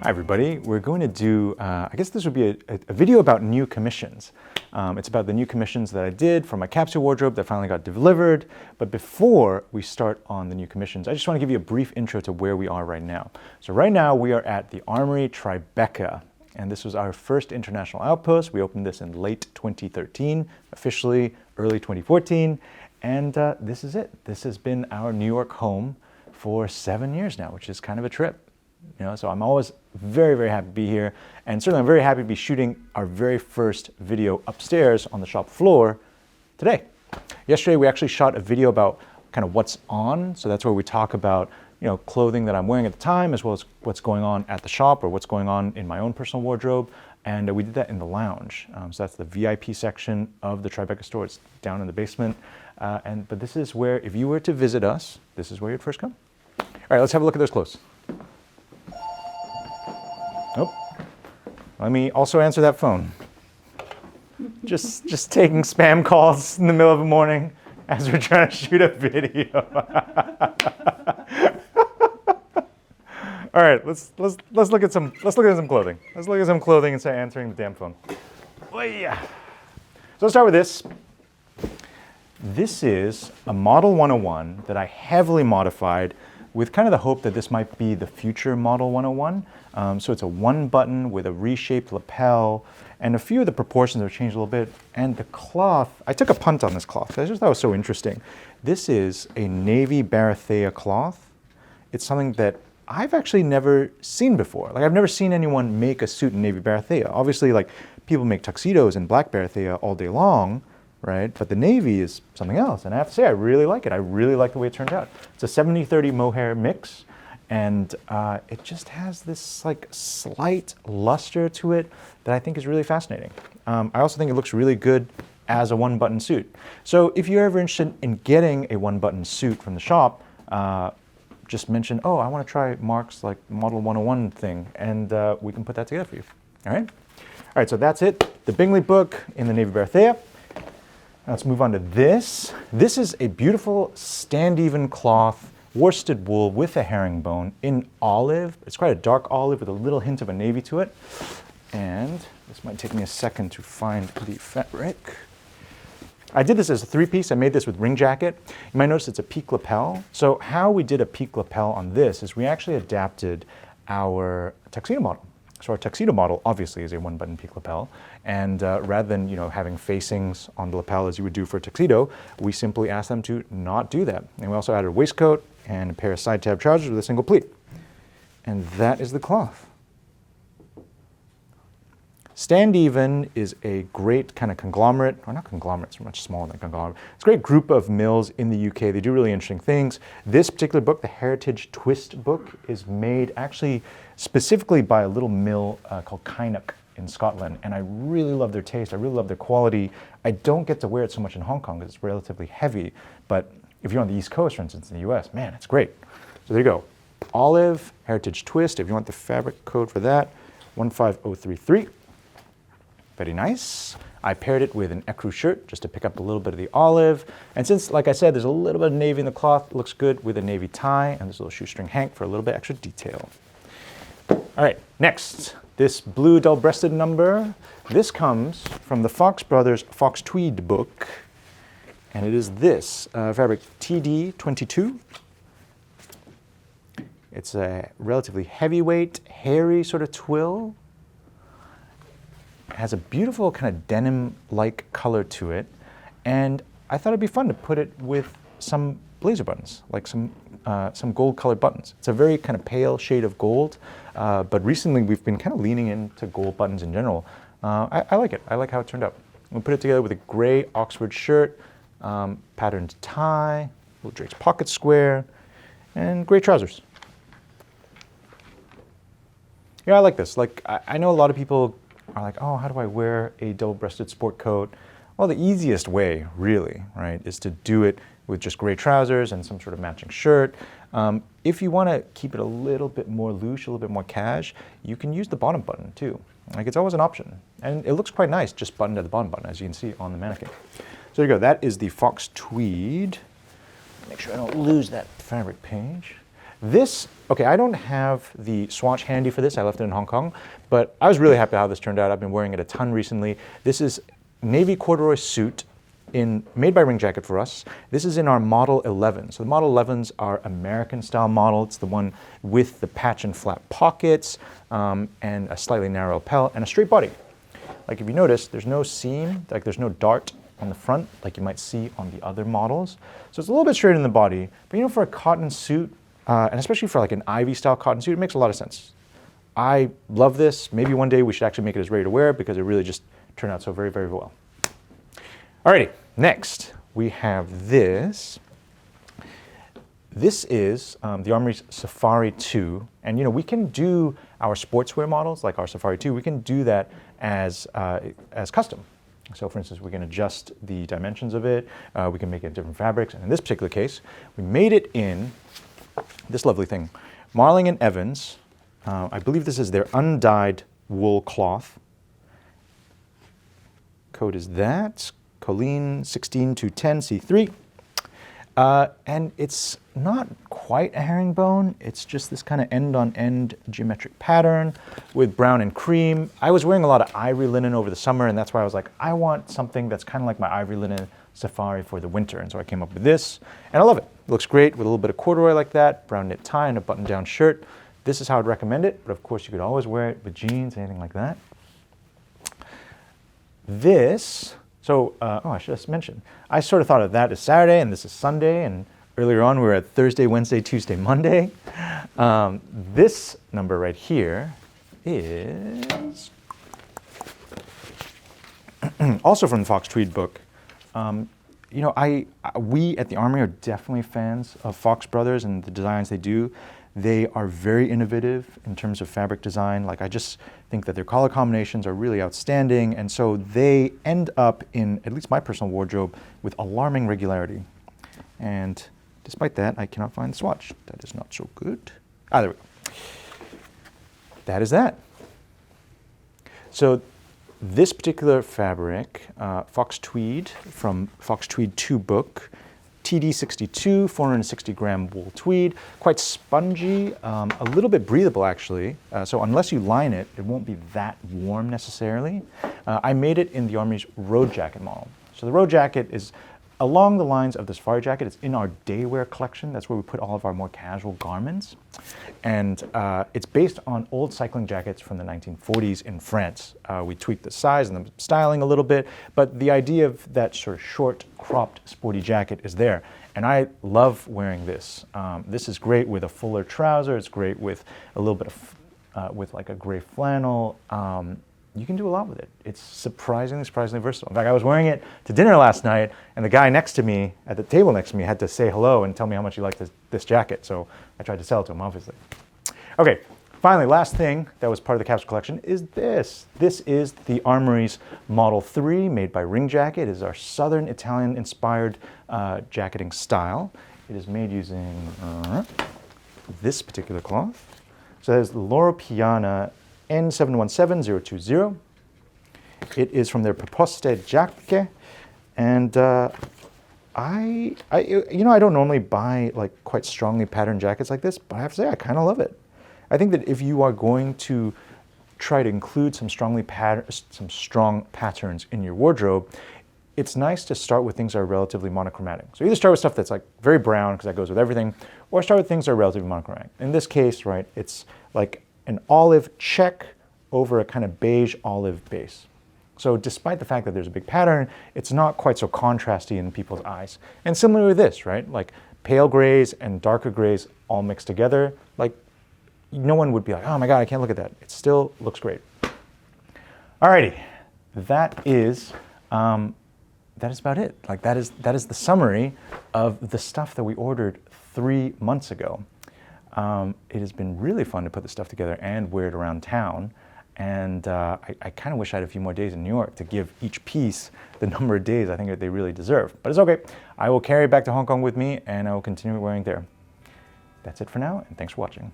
Hi everybody, we're going to do, I guess this would be a video about new commissions. It's about the new commissions that I did for my capsule wardrobe that finally got delivered. But before we start on the new commissions, I just want to give you a brief intro to where we are right now. So right now we are at the Armoury Tribeca, and this was our first international outpost. We opened this in late 2013, officially early 2014, and this is it. This has been our New York home for 7 years now, which is kind of a trip. You know, so I'm always very, very happy to be here, and certainly I'm very happy to be shooting our very first video upstairs on the shop floor today. Yesterday we actually shot a video about kind of what's on, so that's where we talk about, you know, clothing that I'm wearing at the time, as well as what's going on at the shop or what's going on in my own personal wardrobe, and we did that in the lounge. So that's the VIP section of the Tribeca store. It's down in the basement, but this is where, if you were to visit us, this is where you'd first come. All right, let's have a look at those clothes. Nope. Let me also answer that phone. Just taking spam calls in the middle of the morning as we're trying to shoot a video. All right, let's look at some clothing. Let's look at some clothing and start answering the damn phone. Oh yeah. So let's start with this. This is a Model 101 that I heavily modified with kind of the hope that this might be the future Model 101. So it's a one button with a reshaped lapel, and a few of the proportions have changed a little bit. And the cloth, I took a punt on this cloth. I just thought it was so interesting. This is a navy Barathea cloth. It's something that I've actually never seen before. Like, I've never seen anyone make a suit in navy Barathea. Obviously, like, people make tuxedos in black Barathea all day long, right? But the navy is something else, and I have to say, I really like it. I really like the way it turned out. It's a 70-30 mohair mix, and it just has this like slight luster to it that I think is really fascinating. I also think it looks really good as a one-button suit. So if you're ever interested in getting a one-button suit from the shop, just mention, oh, I want to try Mark's like Model 101 thing, and we can put that together for you. All right? All right, so that's it. The Bingley book in the navy Barathea. Let's move on to this. This is a beautiful stand-even cloth worsted wool with a herringbone in olive. It's quite a dark olive with a little hint of a navy to it. And this might take me a second to find the fabric. I did this as a three-piece. I made this with ring jacket. You might notice it's a peak lapel. So how we did a peak lapel on this is we actually adapted our tuxedo model. So our tuxedo model obviously is a one-button peak lapel, and rather than, you know, having facings on the lapel as you would do for a tuxedo, we simply asked them to not do that. And we also added a waistcoat and a pair of side tab trousers with a single pleat. And that is the cloth. Stand Even is a great kind of conglomerate, or not conglomerate, it's much smaller than conglomerate. It's a great group of mills in the UK. They do really interesting things. This particular book, the Heritage Twist book, is made actually specifically by a little mill called Kynoch in Scotland. And I really love their taste. I really love their quality. I don't get to wear it so much in Hong Kong because it's relatively heavy. But if you're on the East Coast, for instance, in the US, man, it's great. So there you go. Olive, Heritage Twist. If you want the fabric code for that, 15033. Very nice. I paired it with an ecru shirt just to pick up a little bit of the olive. And since, like I said, there's a little bit of navy in the cloth, it looks good with a navy tie and this little shoestring hank for a little bit extra detail. All right, next, this blue double-breasted number. This comes from the Fox Brothers Fox Tweed book, and it is this fabric TD22. It's a relatively heavyweight, hairy sort of twill. It has a beautiful kind of denim-like color to it, and I thought it'd be fun to put it with some blazer buttons, like some gold-colored buttons. It's a very kind of pale shade of gold, but recently we've been kind of leaning into gold buttons in general. I like it. I like how it turned out. We'll put it together with a gray Oxford shirt, patterned tie, little draped pocket square, and gray trousers. Yeah, I like this. Like, I know a lot of people are like, oh, how do I wear a double-breasted sport coat? Well, the easiest way, really, right, is to do it with just gray trousers and some sort of matching shirt. If you want to keep it a little bit more loose, a little bit more cash, you can use the bottom button too. Like, it's always an option. And it looks quite nice, just buttoned at the bottom button, as you can see on the mannequin. So there you go. That is the Fox Tweed. Make sure I don't lose that fabric page. This, okay, I don't have the swatch handy for this. I left it in Hong Kong, but I was really happy how this turned out. I've been wearing it a ton recently. This is navy corduroy suit made by Ring Jacket for us. This is in our Model 11. So the Model 11s are American style model. It's the one with the patch and flap pockets and a slightly narrow lapel and a straight body. Like if you notice, there's no seam, like there's no dart on the front like you might see on the other models. So it's a little bit straight in the body, but you know, for a cotton suit, and especially for like an Ivy style cotton suit, it makes a lot of sense. I love this. Maybe one day we should actually make it as ready to wear because it really just turned out so very, very well. Alrighty, next we have this. This is the Armoury Safari II, and you know, we can do our sportswear models like our Safari II, we can do that as custom. So for instance, we can adjust the dimensions of it, we can make it different fabrics, and in this particular case, we made it in this lovely thing. Marling & Evans, I believe this is their undyed wool cloth. Code is that, Colleen 16210C3. And it's not quite a herringbone, it's just this kind of end-on-end geometric pattern with brown and cream. I was wearing a lot of ivory linen over the summer, and that's why I was like, I want something that's kind of like my ivory linen safari for the winter. And so I came up with this, and I love it. It looks great with a little bit of corduroy like that, brown knit tie, and a button-down shirt. This is how I'd recommend it, but of course you could always wear it with jeans, anything like that. This, oh, I should have mentioned, I sort of thought of that as Saturday, and this is Sunday, and earlier on we were at Thursday, Wednesday, Tuesday, Monday. This number right here is also from the Fox Tweed book. You know, we at the Armoury are definitely fans of Fox Brothers and the designs they do. They are very innovative in terms of fabric design. Like, I just think that their color combinations are really outstanding, and so they end up in, at least my personal wardrobe, with alarming regularity. And despite that, I cannot find the swatch. That is not so good. Ah, there we go. That is that. So this particular fabric, Fox Tweed from Fox Tweed 2 book, TD62, 460 gram wool tweed, quite spongy, a little bit breathable actually. So unless you line it, it won't be that warm necessarily. I made it in the Armoury's Road Jacket model. So the Road Jacket is along the lines of the Safari Jacket. It's in our daywear collection. That's where we put all of our more casual garments. And it's based on old cycling jackets from the 1940s in France. We tweaked the size and the styling a little bit, but the idea of that sort of short, cropped, sporty jacket is there. And I love wearing this. This is great with a fuller trouser. It's great with a little bit of, with like a gray flannel. You can do a lot with it. It's surprisingly versatile. In fact, I was wearing it to dinner last night, and the guy next to me, at the table next to me, had to say hello and tell me how much he liked this jacket, so I tried to sell it to him, obviously. Okay, finally, last thing that was part of the Capsule collection is this. This is the Armoury's Model 3, made by Ring Jacket. It is our Southern Italian-inspired jacketing style. It is made using this particular cloth. So it has the Loro Piana N717020. It is from their Proposte Jacket, and I don't normally buy like quite strongly patterned jackets like this, but I have to say I kind of love it. I think that if you are going to try to include some strong patterns in your wardrobe, it's nice to start with things that are relatively monochromatic. So either start with stuff that's like very brown because that goes with everything, or start with things that are relatively monochromatic. In this case, right, it's like an olive check over a kind of beige olive base. So despite the fact that there's a big pattern, it's not quite so contrasty in people's eyes. And similar with this, right? Like pale grays and darker grays all mixed together, like no one would be like, oh my God, I can't look at that. It still looks great. Alrighty, that is about it. Like that is the summary of the stuff that we ordered 3 months ago. It has been really fun to put this stuff together and wear it around town. And I kind of wish I had a few more days in New York to give each piece the number of days I think that they really deserve. But it's okay. I will carry it back to Hong Kong with me, and I will continue wearing it there. That's it for now, and thanks for watching.